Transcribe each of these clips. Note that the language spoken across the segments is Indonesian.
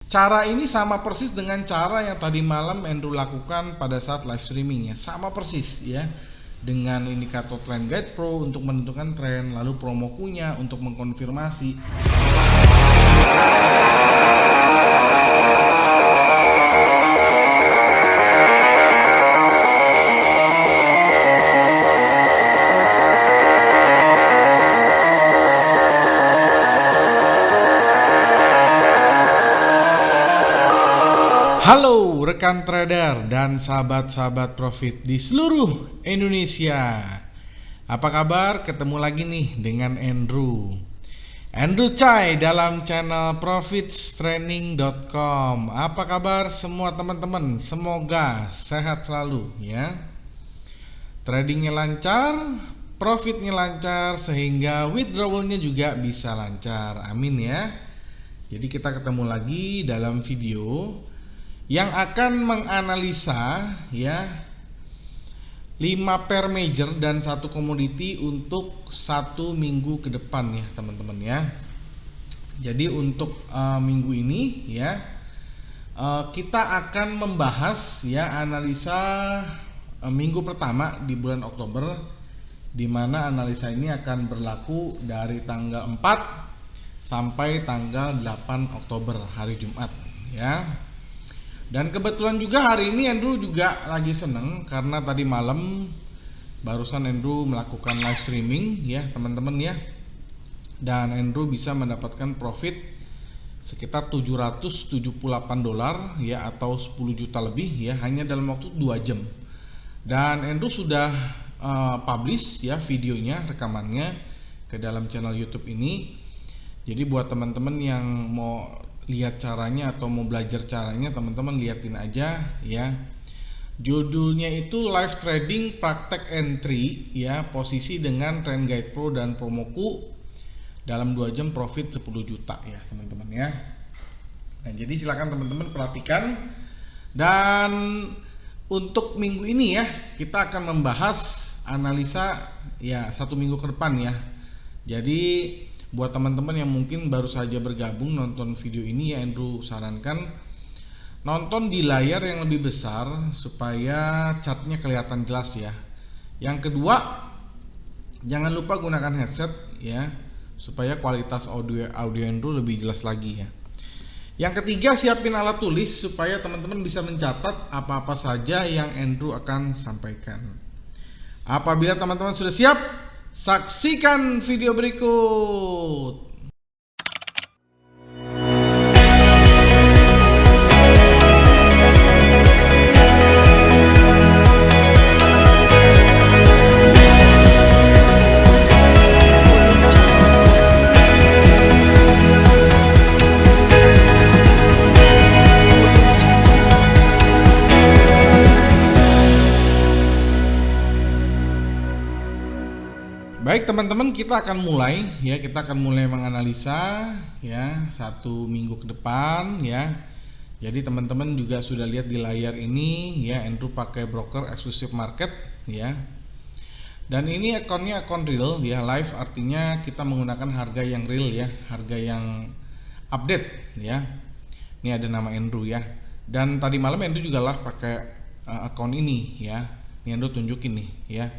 Cara ini sama persis dengan cara yang tadi malam Andrew lakukan pada saat live streamingnya, sama persis ya, dengan indikator Trend Guide Pro untuk menentukan tren, lalu Promoku-nya untuk mengkonfirmasi. Halo rekan trader dan sahabat-sahabat profit di seluruh Indonesia. Apa kabar? Ketemu lagi nih dengan Andrew Chai dalam channel profitstraining.com. Apa kabar semua teman-teman? Semoga sehat selalu ya. Tradingnya lancar, profitnya lancar, sehingga withdrawalnya juga bisa lancar. Amin ya. Jadi kita ketemu lagi dalam video yang akan menganalisa ya 5 pair major dan 1 komoditi untuk 1 minggu ke depan ya teman-teman ya. Jadi untuk minggu ini ya kita akan membahas ya analisa minggu pertama di bulan Oktober, di mana analisa ini akan berlaku dari tanggal 4 sampai tanggal 8 Oktober hari Jumat ya. Dan kebetulan juga hari ini Andrew juga lagi seneng karena tadi malam barusan Andrew melakukan live streaming ya teman-teman ya. Dan Andrew bisa mendapatkan profit sekitar $778 ya, atau 10 juta lebih ya, hanya dalam waktu 2 jam. Dan Andrew sudah publish ya videonya, rekamannya ke dalam channel YouTube ini. Jadi buat teman-teman yang mau lihat caranya atau mau belajar caranya, teman-teman liatin aja ya. Judulnya itu Live Trading Praktek Entry ya, posisi dengan Trend Guide Pro dan Promoku dalam 2 jam profit 10 juta ya teman-teman ya. Nah, jadi silakan teman-teman perhatikan. Dan untuk minggu ini ya kita akan membahas analisa ya 1 minggu ke depan ya. Jadi buat teman-teman yang mungkin baru saja bergabung nonton video ini ya, Andrew sarankan nonton di layar yang lebih besar supaya chartnya kelihatan jelas ya. Yang kedua, jangan lupa gunakan headset ya supaya kualitas audio Andrew lebih jelas lagi ya. Yang ketiga, siapin alat tulis supaya teman-teman bisa mencatat apa-apa saja yang Andrew akan sampaikan. Apabila teman-teman sudah siap, saksikan video berikut. Baik teman-teman, kita akan mulai ya, kita akan mulai menganalisa ya 1 minggu ke depan ya. Jadi teman-teman juga sudah lihat di layar ini ya, Andrew pakai broker exclusive market ya. Dan ini akunnya akun real ya, live, artinya kita menggunakan harga yang real ya, harga yang update ya. Ini ada nama Andrew ya. Dan tadi malam Andrew juga live pakai akun ini ya. Ini Andrew tunjukin nih ya.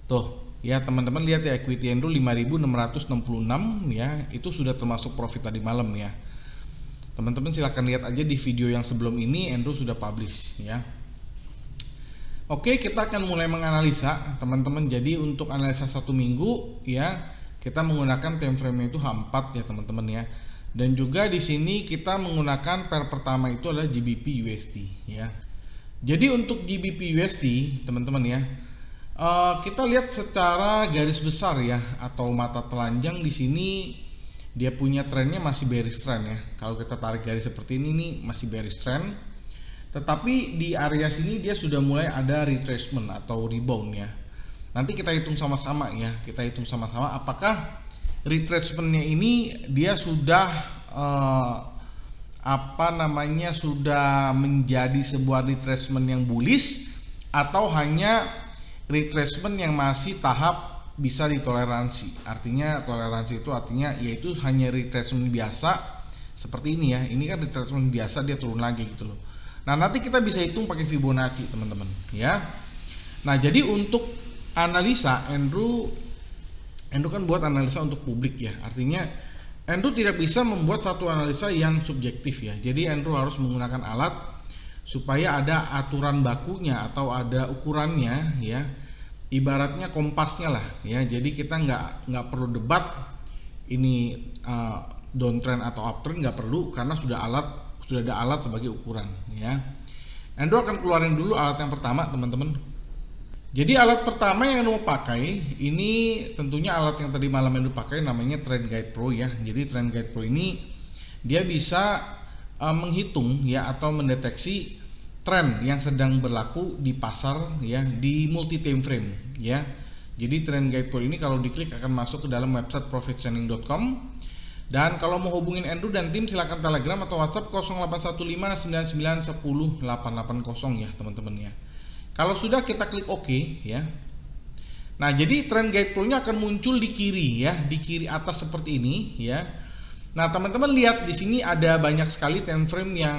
Tuh ya teman-teman lihat ya, equity Andrew 5.666 ya, itu sudah termasuk profit tadi malam ya. Teman-teman silahkan lihat aja di video yang sebelum ini, Andrew sudah publish ya. Oke, kita akan mulai menganalisa teman-teman. Jadi untuk analisa 1 minggu ya, kita menggunakan time frame itu H4 ya teman-teman ya. Dan juga di sini kita menggunakan pair pertama itu adalah GBP USD ya. Jadi untuk GBP USD teman-teman ya, kita lihat secara garis besar ya, atau mata telanjang di sini dia punya trennya masih bearish trend ya. Kalau kita tarik garis seperti ini nih masih bearish trend. Tetapi di area sini dia sudah mulai ada retracement atau rebound ya. Nanti kita hitung sama-sama ya. Kita hitung sama-sama apakah retracementnya ini dia sudah sudah menjadi sebuah retracement yang bullish atau hanya retracement yang masih tahap bisa ditoleransi. Artinya toleransi itu artinya yaitu hanya retracement biasa seperti ini ya. Ini kan retracement biasa, dia turun lagi gitu loh. Nah, nanti kita bisa hitung pakai Fibonacci teman-teman ya. Nah, jadi untuk analisa Andrew kan buat analisa untuk publik ya. Artinya Andrew tidak bisa membuat satu analisa yang subjektif ya. Jadi Andrew harus menggunakan alat supaya ada aturan bakunya atau ada ukurannya ya. Ibaratnya kompasnya lah ya. Jadi kita nggak perlu debat ini downtrend atau uptrend, nggak perlu, karena sudah ada alat sebagai ukuran ya. Andrew akan keluarin dulu alat yang pertama teman-teman. Jadi alat pertama yang Andrew pakai ini tentunya alat yang tadi malam Andrew pakai, namanya Trend Guide Pro ya. Jadi Trend Guide Pro ini dia bisa menghitung ya atau mendeteksi tren yang sedang berlaku di pasar ya, di multi time frame ya. Jadi Trend Guide Pro ini kalau diklik akan masuk ke dalam website profitchannel.com. Dan kalau mau hubungin Andrew dan tim silakan Telegram atau WhatsApp 081599108880 ya teman-teman ya. Kalau sudah, kita klik OK ya. Nah, jadi Trend Guide Pro-nya akan muncul di kiri ya, di kiri atas seperti ini ya. Nah, teman-teman lihat di sini ada banyak sekali time frame yang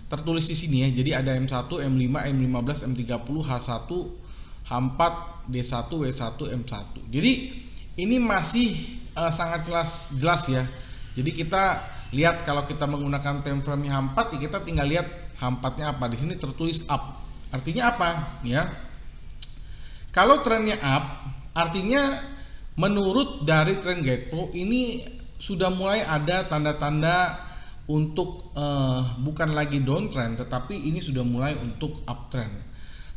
tertulis di sini ya. Jadi ada M1, M5, M15, M30, H1, H4, D1, W1, M1. Jadi ini masih sangat jelas ya. Jadi kita lihat kalau kita menggunakan time frame H4 ya, kita tinggal lihat H4-nya apa. Di sini tertulis up. Artinya apa ya? Kalau trennya up, artinya menurut dari Trend Guide Pro ini sudah mulai ada tanda-tanda untuk bukan lagi downtrend, tetapi ini sudah mulai untuk uptrend.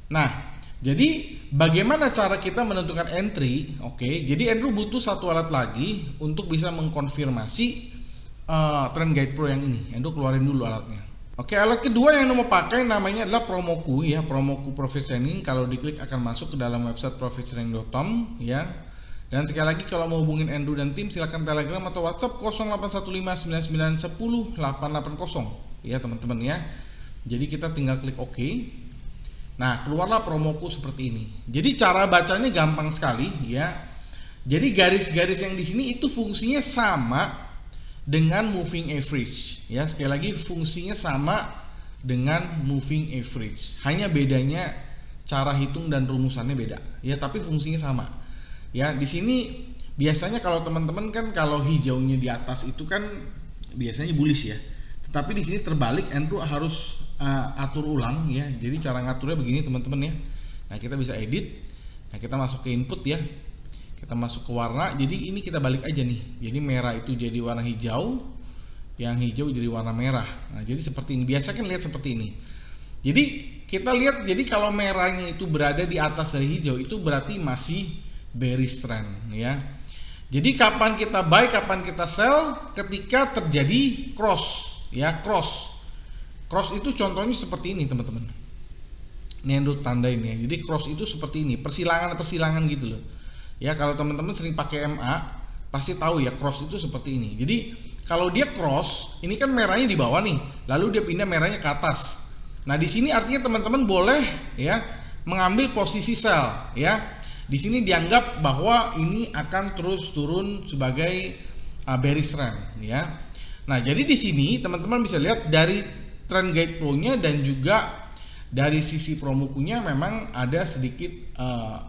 Nah, jadi bagaimana cara kita menentukan entry? Oke, jadi Andrew butuh satu alat lagi untuk bisa mengkonfirmasi Trend Guide Pro yang ini. Andrew keluarin dulu alatnya. Oke, alat kedua yang mau pakai namanya adalah Promoku ya, Promoku Profit Sharing. Kalau diklik akan masuk ke dalam website profitsharing.com ya. Dan sekali lagi kalau mau hubungin Andrew dan tim silakan Telegram atau WhatsApp 081599108880 ya teman-teman ya. Jadi kita tinggal klik OK. Nah, keluarlah Promoku seperti ini. Jadi cara bacanya gampang sekali ya. Jadi garis-garis yang di sini itu fungsinya sama dengan moving average ya. Sekali lagi fungsinya sama dengan moving average, hanya bedanya cara hitung dan rumusannya beda ya, tapi fungsinya sama ya. Di sini biasanya kalau teman-teman kan kalau hijaunya di atas itu kan biasanya bullish ya, tetapi di sini terbalik. Andrew harus atur ulang ya. Jadi cara ngaturnya begini teman-teman ya. Nah, kita bisa edit. Nah, kita masuk ke input ya. Kita masuk ke warna, jadi ini kita balik aja nih. Jadi merah itu jadi warna hijau, yang hijau jadi warna merah. Nah, jadi seperti ini. Biasa kan lihat seperti ini. Jadi kita lihat, jadi kalau merahnya itu berada di atas dari hijau, itu berarti masih bearish trend ya. Jadi kapan kita buy, kapan kita sell? Ketika terjadi cross ya, cross itu contohnya seperti ini teman-teman. Ini Andrew tandain ya. Jadi cross itu seperti ini, persilangan gitu loh. Ya, kalau teman-teman sering pakai MA pasti tahu ya, cross itu seperti ini. Jadi kalau dia cross, ini kan merahnya di bawah nih, lalu dia pindah merahnya ke atas. Nah, di sini artinya teman-teman boleh ya mengambil posisi sell ya. Di sini dianggap bahwa ini akan terus turun sebagai bearish trend ya. Nah, jadi di sini teman-teman bisa lihat dari Trend Guide Pro-nya dan juga dari sisi Promokunya memang ada sedikit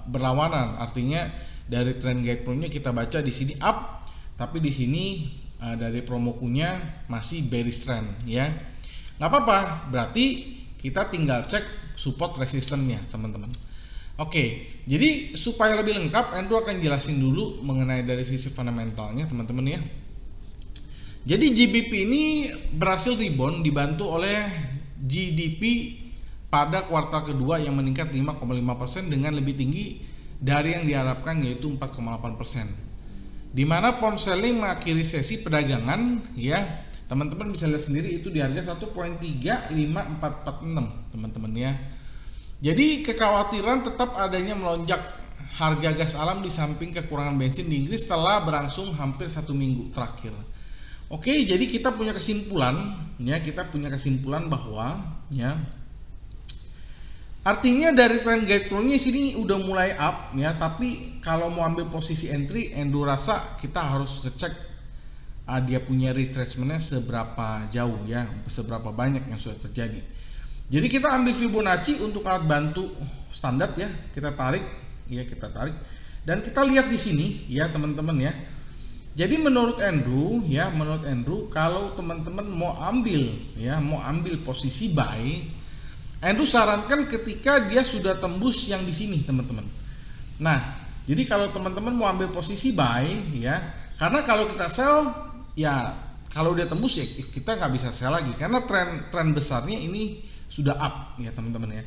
berlawanan. Artinya dari Trend Guide Pro-nya kita baca di sini up, tapi di sini dari Promokunya masih bearish trend ya. Nggak apa-apa, berarti kita tinggal cek support resistennya teman-teman. Oke, jadi supaya lebih lengkap Andrew akan jelasin dulu mengenai dari sisi fundamentalnya teman-teman ya. Jadi GBP ini berhasil rebound dibantu oleh GDP pada kuartal kedua yang meningkat 5,5% dengan lebih tinggi dari yang diharapkan, yaitu 4,8%. Di mana pound sterling mengakhiri sesi perdagangan ya, teman-teman bisa lihat sendiri itu di harga 1.35446 teman-teman ya. Jadi kekhawatiran tetap adanya melonjak harga gas alam di samping kekurangan bensin di Inggris setelah berlangsung hampir 1 minggu terakhir. Oke, jadi kita punya kesimpulan bahwa ya, artinya dari Trend Guide Pro-nya sini udah mulai up ya, tapi kalau mau ambil posisi entry, Andrew rasa kita harus ngecek dia punya retracementnya seberapa jauh ya, seberapa banyak yang sudah terjadi. Jadi kita ambil Fibonacci untuk alat bantu standar ya, kita tarik dan kita lihat di sini ya teman-teman ya. Jadi menurut Andrew kalau teman-teman mau ambil posisi buy, Andrew sarankan ketika dia sudah tembus yang di sini teman-teman. Nah, jadi kalau teman-teman mau ambil posisi buy ya, karena kalau kita sell ya kalau dia tembus ya kita nggak bisa sell lagi karena tren besarnya ini sudah up ya teman-teman ya.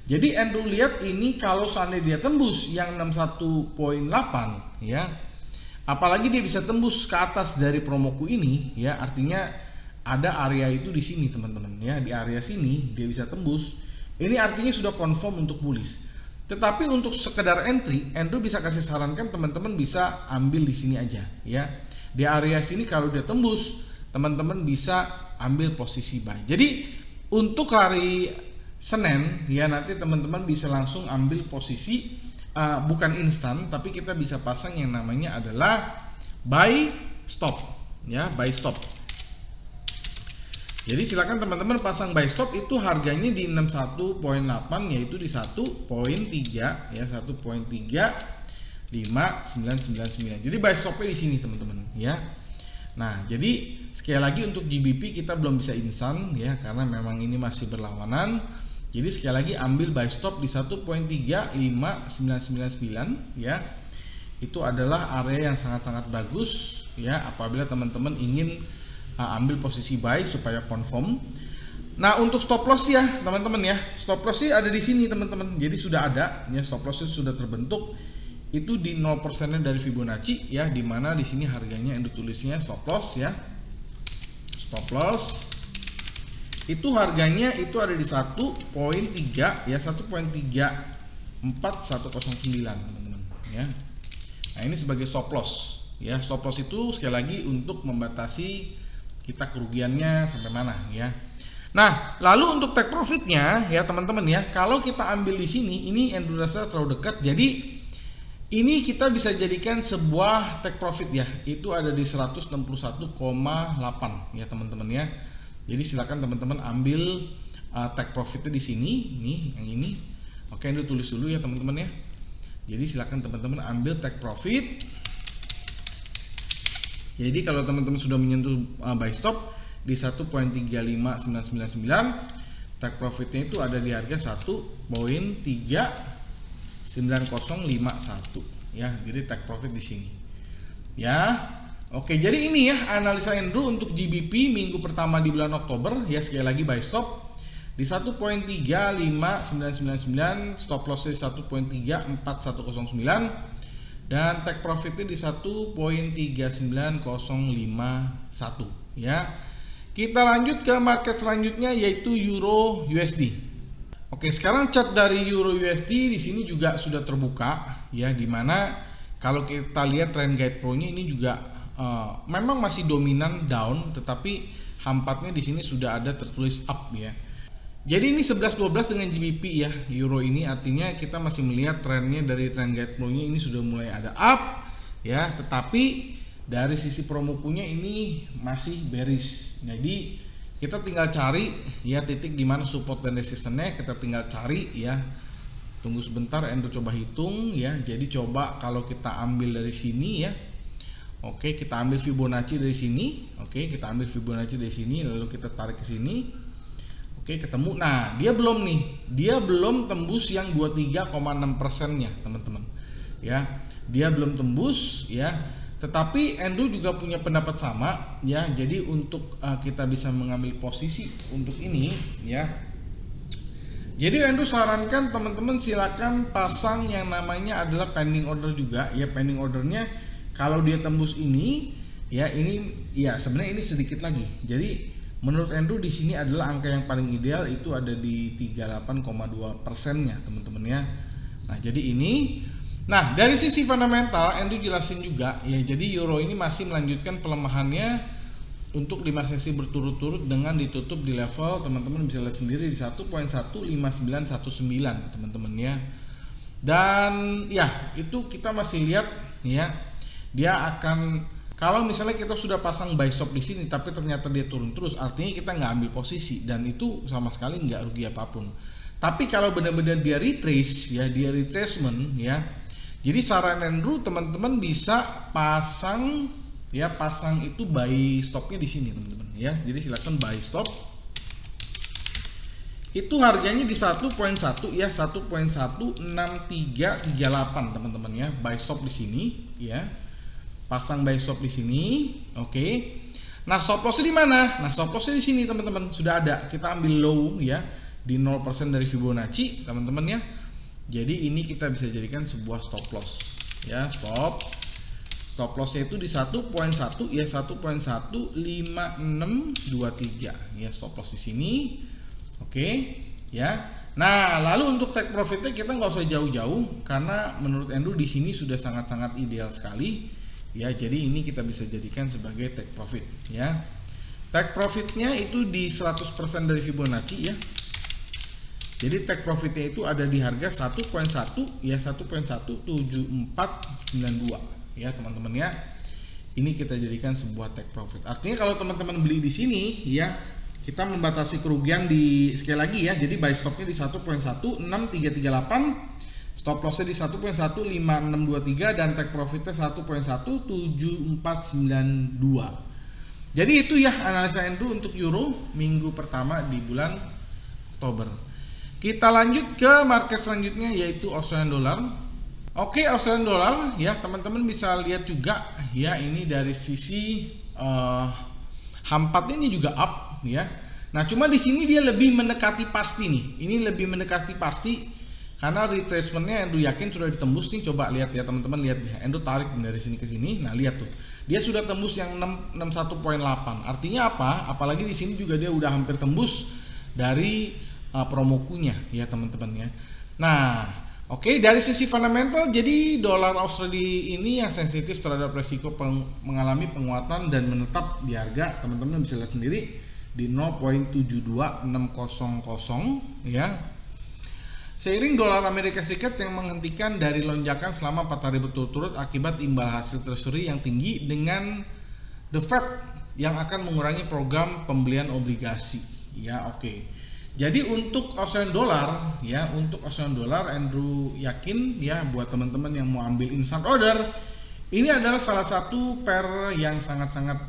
Jadi Andrew lihat ini kalau seandainya dia tembus yang 61.8 ya, apalagi dia bisa tembus ke atas dari promoku ini ya, artinya ada area itu di sini teman-teman ya, di area sini dia bisa tembus. Ini artinya sudah confirm untuk bullish. Tetapi untuk sekedar entry, Andrew bisa kasih sarankan teman-teman bisa ambil di sini aja ya. Di area sini kalau dia tembus, teman-teman bisa ambil posisi buy. Jadi untuk hari Senin ya nanti teman-teman bisa langsung ambil posisi bukan instan, tapi kita bisa pasang yang namanya adalah buy stop ya, buy stop. Jadi silakan teman-teman pasang buy stop, itu harganya di 61.8 yaitu di 1.3 ya, 1.35999. Jadi buy stopnya di sini teman-teman ya. Nah, jadi sekali lagi untuk GBP kita belum bisa instan ya karena memang ini masih berlawanan. Jadi sekali lagi ambil buy stop di 1.35999 ya. Itu adalah area yang sangat-sangat bagus ya apabila teman-teman ingin ambil posisi buy supaya confirm. Nah, untuk stop loss ya teman-teman ya, stop loss sih ada di sini teman-teman. Jadi sudah ada ya, stop loss sudah terbentuk. Itu di 0% dari Fibonacci ya, dimana di sini harganya yang ditulisnya stop loss ya. Stop loss itu harganya itu ada di 1.3 ya, 1.34109 teman-teman ya. Nah, ini sebagai stop loss ya. Stop loss itu sekali lagi untuk membatasi kita kerugiannya sampai mana ya. Nah, lalu untuk take profitnya ya teman-teman ya, kalau kita ambil di sini ini Andrew rasa terlalu dekat, jadi ini kita bisa jadikan sebuah take profit ya, itu ada di 161.8 ya teman-teman ya. Jadi silakan teman-teman ambil take profitnya di sini, nih yang ini. Oke, Andrew tulis dulu ya teman-teman ya. Jadi silakan teman-teman ambil take profit. Jadi kalau teman-teman sudah menyentuh buy stop di 1.35999, take profitnya itu ada di harga 1.39051 ya. Jadi take profit di sini. Ya. Oke, jadi ini ya analisa Andrew untuk GBP minggu pertama di bulan Oktober ya. Sekali lagi buy stop di 1.35999, stop loss di 1.34109 dan take profitnya di 1.39051 ya. Kita lanjut ke market selanjutnya yaitu Euro USD. Oke, sekarang chart dari Euro USD di sini juga sudah terbuka ya, dimana kalau kita lihat trend guide pro-nya ini juga memang masih dominan down, tetapi hampatnya di sini sudah ada tertulis up ya. Jadi ini 11-12 dengan GBP ya, euro ini artinya kita masih melihat trennya dari trend guide pro-nya ini sudah mulai ada up ya, tetapi dari sisi promokunya ini masih bearish. Jadi kita tinggal cari ya titik di mana support dan resistannya, kita tinggal cari ya. Tunggu sebentar, Andrew coba hitung ya. Jadi coba kalau kita ambil dari sini ya. Oke, kita ambil Fibonacci dari sini. Oke, kita ambil Fibonacci dari sini lalu kita tarik ke sini. Oke, ketemu. Nah, dia belum nih. Dia belum tembus yang 23,6%-nya, teman-teman. Ya, dia belum tembus ya. Tetapi Andrew juga punya pendapat sama ya. Jadi untuk kita bisa mengambil posisi untuk ini ya. Jadi Andrew sarankan teman-teman silakan pasang yang namanya adalah pending order juga ya. Pending ordernya kalau dia tembus ini ya, ini ya sebenarnya ini sedikit lagi. Jadi menurut Andrew di sini adalah angka yang paling ideal itu ada di 38,2%-nya teman-teman ya. Nah, jadi ini. Nah, dari sisi fundamental Andrew jelasin juga ya. Jadi euro ini masih melanjutkan pelemahannya untuk 5 sesi berturut-turut dengan ditutup di level teman-teman bisa lihat sendiri di 1.15919 teman-teman ya. Dan ya, itu kita masih lihat ya. Dia akan Kalau misalnya kita sudah pasang buy stop di sini tapi ternyata dia turun terus, artinya kita nggak ambil posisi dan itu sama sekali nggak rugi apapun. Tapi kalau benar-benar dia retrace ya, dia retracement ya. Jadi saran Andrew teman-teman bisa pasang ya, pasang itu buy stopnya di sini teman-teman ya. Jadi silakan buy stop. Itu harganya di 1.1 ya, 1.16338 teman-teman ya. Buy stop di sini ya. Pasang buy stop di sini. Oke. Nah, stop loss di mana? Nah, stop loss di sini teman-teman. Sudah ada. Kita ambil low ya di 0% dari Fibonacci, teman-teman ya. Jadi ini kita bisa jadikan sebuah stop loss ya, stop lossnya itu di 1.1 ya, 1.15623 ya, stop loss di sini. Oke ya. Nah, lalu untuk take profitnya kita nggak usah jauh-jauh karena menurut Andrew di sini sudah sangat-sangat ideal sekali ya. Jadi ini kita bisa jadikan sebagai take profit ya. Take profitnya itu di 100% dari Fibonacci ya. Jadi take profitnya itu ada di harga 1.1 ya, 1.17492 ya teman-teman ya. Ini kita jadikan sebuah take profit. Artinya kalau teman-teman beli di sini ya, kita membatasi kerugian di, sekali lagi ya, jadi buy stopnya di 1.16338, stop lossnya di 1.15623 dan take profitnya 1.17492. Jadi itu ya analisa Andrew untuk euro minggu pertama di bulan Oktober. Kita lanjut ke market selanjutnya yaitu Australian dollar. Oke, Australian dollar ya teman-teman bisa lihat juga ya, ini dari sisi H4 ini juga up ya. Nah, cuma di sini dia lebih mendekati pasti nih. Ini lebih mendekati pasti karena retracementnya Andrew yakin sudah ditembus nih. Coba lihat ya teman-teman, lihat ya. Andrew tarik dari sini ke sini. Nah, lihat tuh. Dia sudah tembus yang 61.8. Artinya apa? Apalagi di sini juga dia udah hampir tembus dari promokunya ya teman-teman ya. Nah, oke, dari sisi fundamental jadi dolar Australia ini yang sensitif terhadap resiko mengalami penguatan dan menetap di harga, teman-teman bisa lihat sendiri di 0.72600 ya. Seiring dolar Amerika Serikat yang menghentikan dari lonjakan selama 4 hari berturut-turut akibat imbal hasil treasury yang tinggi dengan The Fed yang akan mengurangi program pembelian obligasi ya. Oke. Jadi untuk Australian dollar ya, untuk Australian dollar Andrew yakin ya buat teman-teman yang mau ambil instant order, ini adalah salah satu pair yang sangat-sangat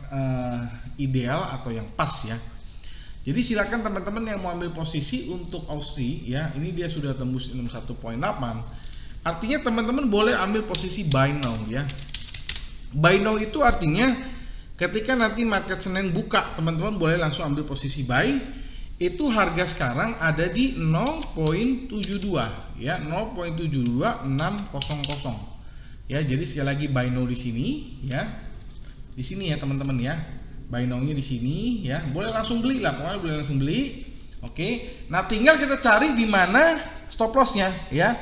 ideal atau yang pas ya. Jadi silakan teman-teman yang mau ambil posisi untuk Aussie ya, ini dia sudah tembus 61.8. Artinya teman-teman boleh ambil posisi buy now ya. Buy now itu artinya ketika nanti market Senin buka, teman-teman boleh langsung ambil posisi buy. Itu harga sekarang ada di 0.72 ya, 0.72600 ya. Jadi sekali lagi buy now di sini ya. Di sini ya teman-teman ya. Buy now-nya di sini ya. Boleh langsung beli lah, pokoknya boleh langsung beli. Oke. Nah, tinggal kita cari di mana stop loss-nya ya.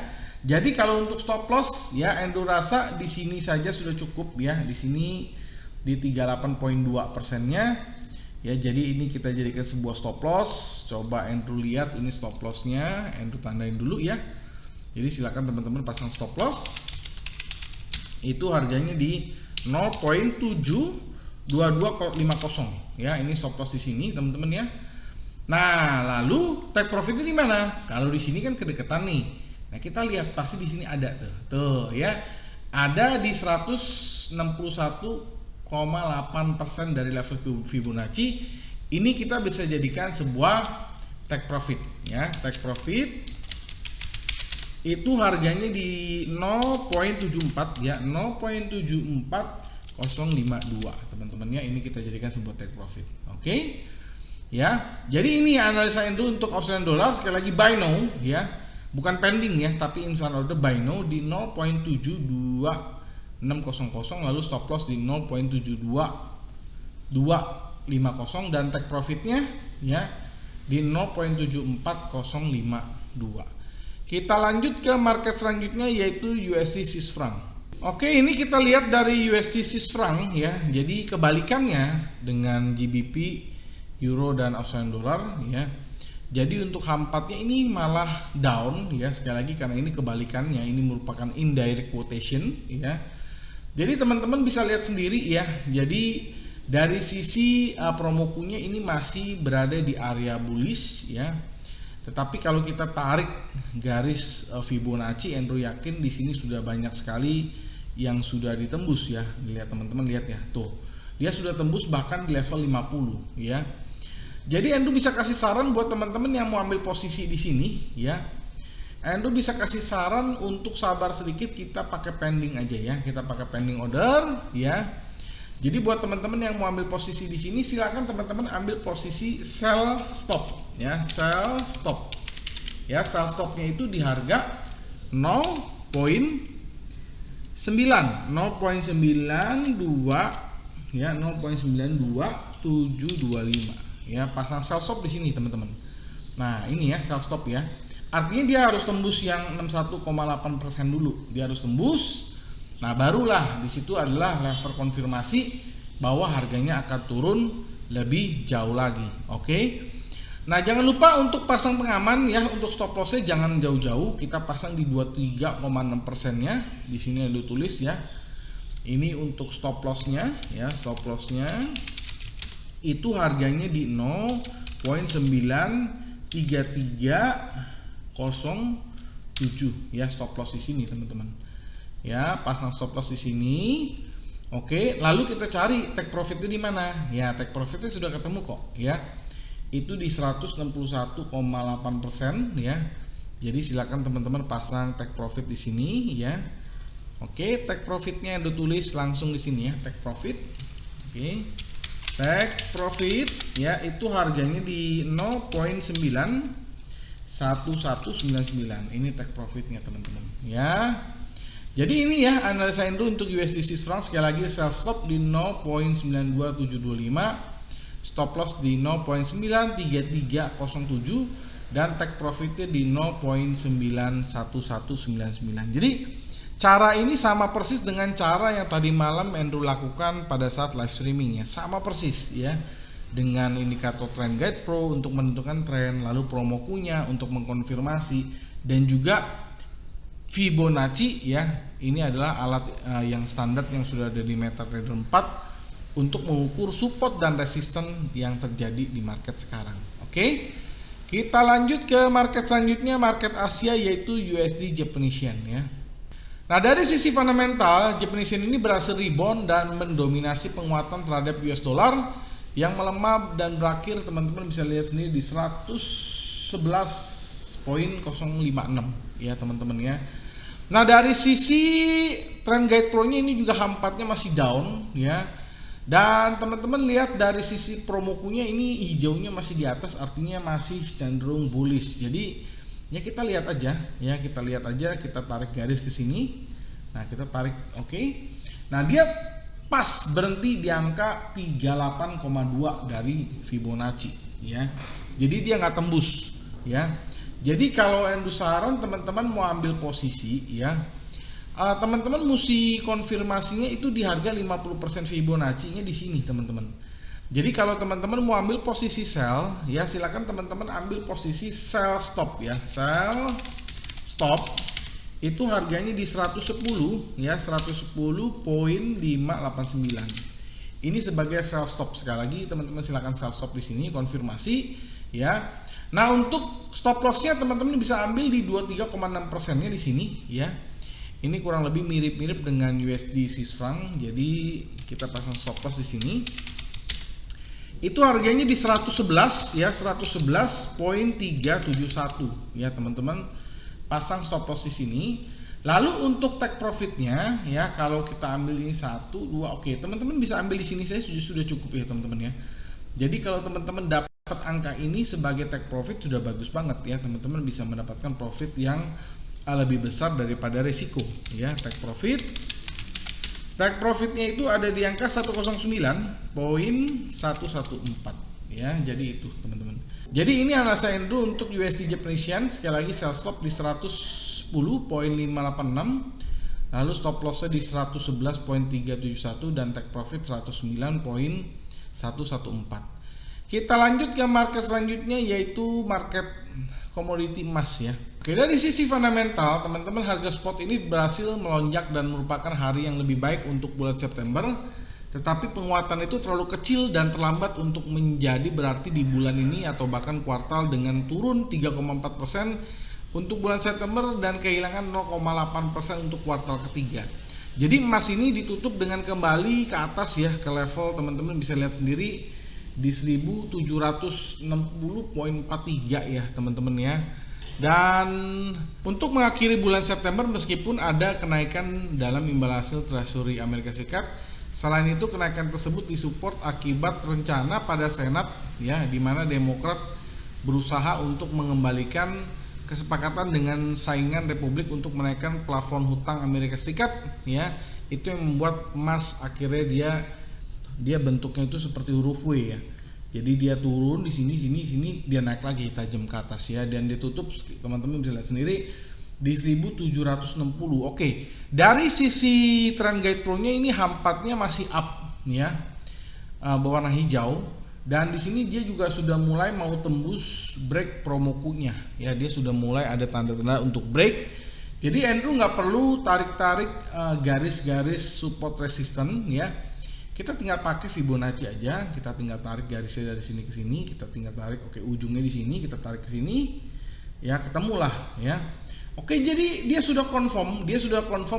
Jadi kalau untuk stop loss ya Andrew rasa di sini saja sudah cukup ya. Di sini di 38.2%-nya. Ya, jadi ini kita jadikan sebuah stop loss. Coba Andrew lihat ini stop lossnya, Andrew tandain dulu ya. Jadi silakan teman-teman pasang stop loss. Itu harganya di 0.72250 ya. Ini stop loss di sini teman-teman ya. Nah, lalu take profitnya di mana? Kalau di sini kan kedekatan nih. Nah, kita lihat pasti di sini ada tuh ya. Ada di 161,8% dari level Fibonacci. Ini kita bisa jadikan sebuah take profit ya. Take profit itu harganya di 0.74 ya, 0.74052 teman-teman ya. Ini kita jadikan sebuah take profit. Oke ya. Jadi ini analisa Andrew untuk Australian dollar. Sekali lagi buy now ya, bukan pending ya, tapi instant order buy now di 0.72600, lalu stop loss di 0.72250 dan take profitnya ya di 0.74052. Kita lanjut ke market selanjutnya yaitu USD Swiss franc. Oke, ini kita lihat dari USD Swiss franc ya. Jadi kebalikannya dengan GBP, Euro dan Australian dollar ya. Jadi untuk H4-nya ini malah down ya, sekali lagi karena ini kebalikannya, ini merupakan indirect quotation ya. Jadi teman-teman bisa lihat sendiri ya. Jadi dari sisi Promokunya ini masih berada di area bullish ya. Tetapi kalau kita tarik garis Fibonacci, Andrew yakin di sini sudah banyak sekali yang sudah ditembus ya. Lihat teman-teman, lihat ya. Tuh. Dia sudah tembus bahkan di level 50 ya. Jadi Andrew bisa kasih saran buat teman-teman yang mau ambil posisi di sini ya. Andrew bisa kasih saran untuk sabar sedikit, kita pakai pending aja ya. Kita pakai pending order ya. Jadi buat teman-teman yang mau ambil posisi di sini, silakan teman-teman ambil posisi sell stop ya, sell stop. Ya, sell stopnya itu di harga 0.9, 0.92 ya, 0.92725 ya, pasang sell stop di sini teman-teman. Nah, ini ya sell stop ya. Artinya dia harus tembus yang 61,8% dulu. Dia harus tembus. Nah, barulah di situ adalah level konfirmasi bahwa harganya akan turun lebih jauh lagi. Oke. Nah, jangan lupa untuk pasang pengaman ya, untuk stop lossnya jangan jauh-jauh. Kita pasang di 23,6%-nya. Di sini ada tulis ya. Ini untuk stop lossnya ya, stop lossnya itu harganya di 0.93307 ya, stop loss di sini teman-teman. Ya, pasang stop loss di sini. Oke, lalu kita cari take profitnya di mana? Ya, take profitnya sudah ketemu kok ya. Itu di 161,8% ya. Jadi silakan teman-teman pasang take profit di sini ya. Oke, take profitnya udah tulis langsung di sini ya, take profit. Oke. Take profit ya, itu harganya di 0.91199. Ini take profitnya teman-teman ya. Jadi ini ya analisa Andrew untuk USD Swiss franc. Sekali lagi sell stop di 0.92725, stop loss di 0.93307 dan take profitnya di 0.91199. Jadi cara ini sama persis dengan cara yang tadi malam Andrew lakukan pada saat live streamingnya, sama persis ya, dengan indikator trend guide pro untuk menentukan tren, lalu Promokunya untuk mengkonfirmasi, dan juga Fibonacci ya. Ini adalah alat yang standar yang sudah ada di MetaTrader 4 untuk mengukur support dan resisten yang terjadi di market sekarang. Oke. Kita lanjut ke market selanjutnya, market Asia, yaitu USD Japanese Yen ya. Nah, dari sisi fundamental, Japanese Yen ini berhasil rebound dan mendominasi penguatan terhadap US dollar yang melemah dan berakhir teman-teman bisa lihat sendiri di 111.056 ya teman-teman ya. Nah, dari sisi trend guide pro-nya ini juga H4-nya masih down ya. Dan teman-teman lihat dari sisi Promokunya ini hijaunya masih di atas, artinya masih cenderung bullish. Jadi ya kita lihat aja ya, kita tarik garis ke sini. Nah, kita tarik oke. Nah, dia pas berhenti di angka 38,2 dari Fibonacci ya. Jadi dia nggak tembus ya. Jadi kalau Andrew saran teman-teman mau ambil posisi ya, teman-teman mesti konfirmasinya itu di harga 50% Fibonacci-nya di sini teman-teman. Jadi kalau teman-teman mau ambil posisi sell ya, silakan teman-teman ambil posisi sell stop ya, sell stop itu harganya di 110 ya, 110.589. Ini sebagai sell stop. Sekali lagi teman-teman silakan sell stop di sini, konfirmasi ya. Nah, untuk stop loss-nya teman-teman bisa ambil di 23,6%-nya di sini ya. Ini kurang lebih mirip-mirip dengan USD Swiss franc. Jadi kita pasang stop loss di sini. Itu harganya di 111 ya, 111.371 ya teman-teman. Pasang stop loss di sini. Lalu untuk take profitnya ya, kalau kita ambil ini 1, 2, oke, teman-teman bisa ambil di sini, saya sudah cukup ya teman-teman ya. Jadi kalau teman-teman dapat angka ini sebagai take profit sudah bagus banget ya, teman-teman bisa mendapatkan profit yang lebih besar daripada risiko ya. Take profitnya itu ada di angka 109.114 ya. Jadi itu teman-teman. Jadi ini analisa Andrew untuk USD Japanese Yen. Sekali lagi sell stop di 110.586, lalu stop lossnya di 111.371 dan take profit 109.114. Kita lanjut ke market selanjutnya, yaitu market komoditi emas ya. Oke, dari sisi fundamental, teman-teman, harga spot ini berhasil melonjak dan merupakan hari yang lebih baik untuk bulan September. Tetapi penguatan itu terlalu kecil dan terlambat untuk menjadi berarti di bulan ini atau bahkan kuartal, dengan turun 3,4% untuk bulan September dan kehilangan 0,8% untuk kuartal ketiga. Jadi emas ini ditutup dengan kembali ke atas ya, ke level teman-teman bisa lihat sendiri di 1760,43 ya teman-teman ya. Dan untuk mengakhiri bulan September, meskipun ada kenaikan dalam imbal hasil Treasury Amerika Serikat, selain itu kenaikan tersebut disupport akibat rencana pada Senat ya, di mana Demokrat berusaha untuk mengembalikan kesepakatan dengan saingan Republik untuk menaikkan plafon hutang Amerika Serikat ya. Itu yang membuat emas akhirnya dia bentuknya itu seperti huruf W ya. Jadi dia turun di sini dia naik lagi tajam ke atas ya, dan dia tutup teman-teman bisa lihat sendiri di 1760. Oke, dari sisi trend guide pro-nya ini hampatnya masih up ya, berwarna hijau, dan di sini dia juga sudah mulai mau tembus break Promoku-nya ya, dia sudah mulai ada tanda-tanda untuk break. Jadi Andrew nggak perlu tarik-tarik garis-garis support resistance ya. Kita tinggal pakai Fibonacci aja, kita tinggal tarik garisnya dari sini ke sini, kita tinggal tarik, oke, ujungnya di sini, kita tarik ke sini, ya ketemulah ya. Oke, jadi dia sudah confirm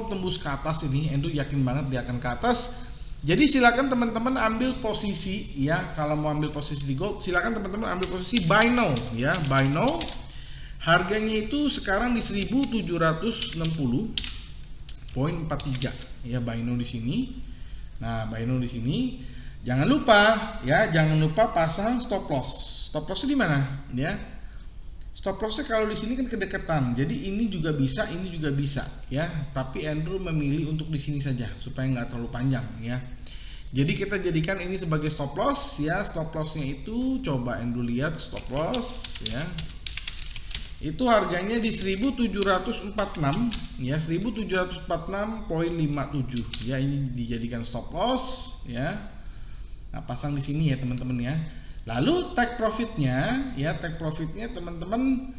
tembus ke atas ini, Andrew yakin banget dia akan ke atas. Jadi silakan teman-teman ambil posisi ya, kalau mau ambil posisi di gold, silakan teman-teman ambil posisi buy now ya, buy now. Harganya itu sekarang di 1760,43 ya, buy now di sini. Nah, buy now di sini. Jangan lupa pasang stop loss. Stop loss di mana? Ya. Stop lossnya kalau di sini kan kedekatan. Jadi ini juga bisa ya. Tapi Andrew memilih untuk di sini saja supaya nggak terlalu panjang ya. Jadi kita jadikan ini sebagai stop loss ya. Stop lossnya itu coba Andrew lihat stop loss ya. Itu harganya di 1746 ya, 1746,57 ya, ini dijadikan stop loss ya. Nah, pasang di sini ya teman-teman ya. Lalu take profitnya teman-teman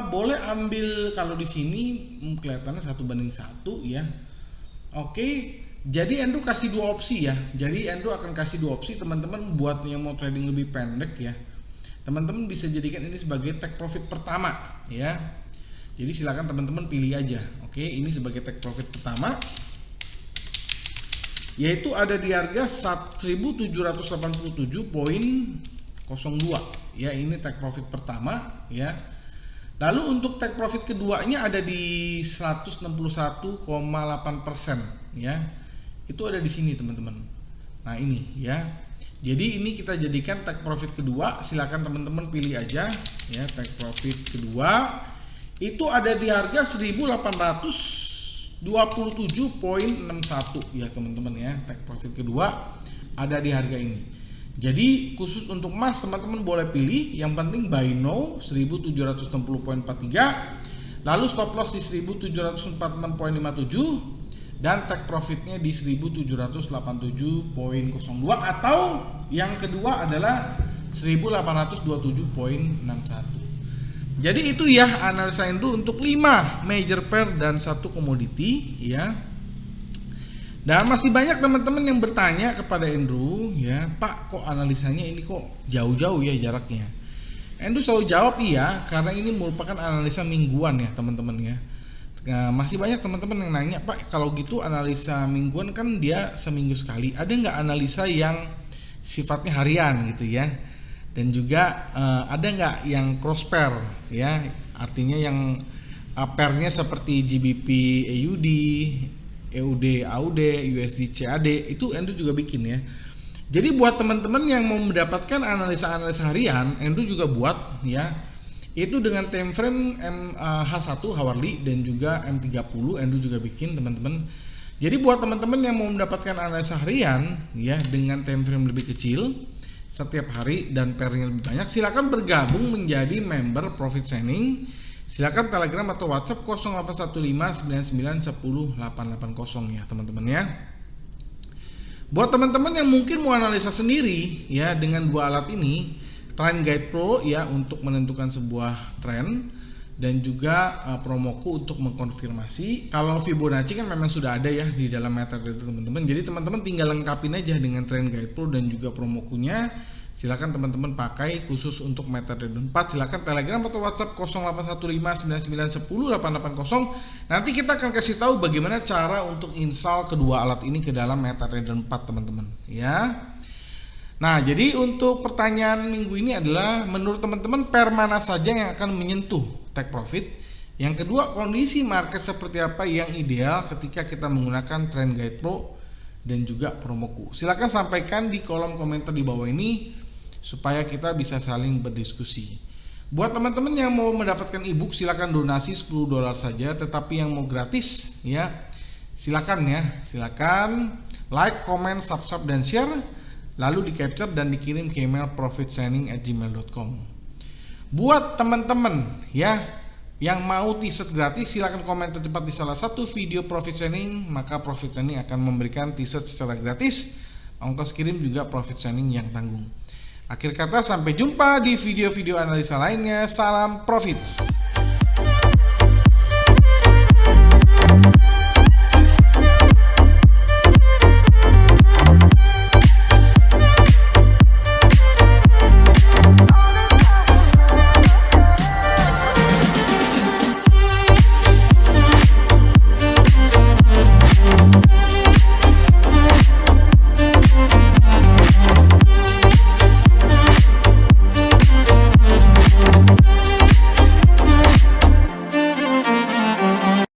boleh ambil kalau di sini kelihatannya 1:1 ya. Oke, jadi Andrew kasih dua opsi ya. Jadi Andrew akan kasih dua opsi teman-teman buat yang mau trading lebih pendek ya. Teman-teman bisa jadikan ini sebagai take profit pertama ya. Jadi silakan teman-teman pilih aja. Oke, ini sebagai take profit pertama, yaitu ada di harga 1787,02 ya, ini take profit pertama ya. Lalu untuk take profit keduanya ada di 161,8% ya. Itu ada di sini teman-teman. Nah, ini ya. Jadi ini kita jadikan take profit kedua, silakan teman-teman pilih aja ya. Take profit kedua itu ada di harga 1827,61 ya teman-teman ya. Take profit kedua ada di harga ini. Jadi khusus untuk emas teman-teman boleh pilih, yang penting buy now 1760,43, lalu stop loss di 1746,57, dan take profitnya di 1787,02, atau yang kedua adalah 1827,61. Jadi itu ya analisa Andrew untuk 5 major pair dan 1 komoditi ya. Dan masih banyak teman-teman yang bertanya kepada Andrew ya, Pak, kok analisanya ini kok jauh-jauh ya jaraknya? Andrew selalu jawab iya, karena ini merupakan analisa mingguan ya teman-teman ya. Nah, masih banyak teman-teman yang nanya, Pak, kalau gitu analisa mingguan kan dia seminggu sekali, ada nggak analisa yang sifatnya harian gitu ya? Dan juga ada nggak yang cross pair ya, artinya yang pairnya seperti GBP AUD, EUD AUD, USD CAD, itu Andrew juga bikin ya. Jadi buat teman-teman yang mau mendapatkan analisa-analisa harian, Andrew juga buat ya. Itu dengan time frame H1 hourly dan juga M30 Andrew juga bikin teman-teman. Jadi buat teman-teman yang mau mendapatkan analisa harian ya dengan time frame lebih kecil setiap hari dan pairnya lebih banyak, silakan bergabung menjadi member Profit Signing. Silakan Telegram atau WhatsApp 081599108880 ya teman-teman ya. Buat teman-teman yang mungkin mau analisa sendiri ya dengan dua alat ini, Trend Guide Pro ya, untuk menentukan sebuah trend, dan juga promoku untuk mengkonfirmasi. Kalau Fibonacci kan memang sudah ada ya di dalam MetaTrader teman-teman. Jadi teman-teman tinggal lengkapin aja dengan Trend Guide Pro dan juga promokunya. Silakan teman-teman pakai khusus untuk MetaTrader 4. Silakan Telegram atau WhatsApp 081599108880. Nanti kita akan kasih tahu bagaimana cara untuk install kedua alat ini ke dalam MetaTrader 4 teman-teman ya. Nah, jadi untuk pertanyaan minggu ini adalah menurut teman-teman pair mana saja yang akan menyentuh take profit? Yang kedua, kondisi market seperti apa yang ideal ketika kita menggunakan Trend Guide Pro dan juga promoku? Silakan sampaikan di kolom komentar di bawah ini supaya kita bisa saling berdiskusi. Buat teman-teman yang mau mendapatkan ebook silakan donasi $10 saja, tetapi yang mau gratis ya silakan like, comment, subscribe dan share. Lalu di capture dan dikirim ke email profitsigning@gmail.com. Buat teman-teman ya yang mau t-shirt gratis silakan komen tercepat di salah satu video Profit Signing, maka Profit Signing akan memberikan t-shirt secara gratis. Ongkos kirim juga Profit Signing yang tanggung. Akhir kata, sampai jumpa di video-video analisa lainnya. Salam profits.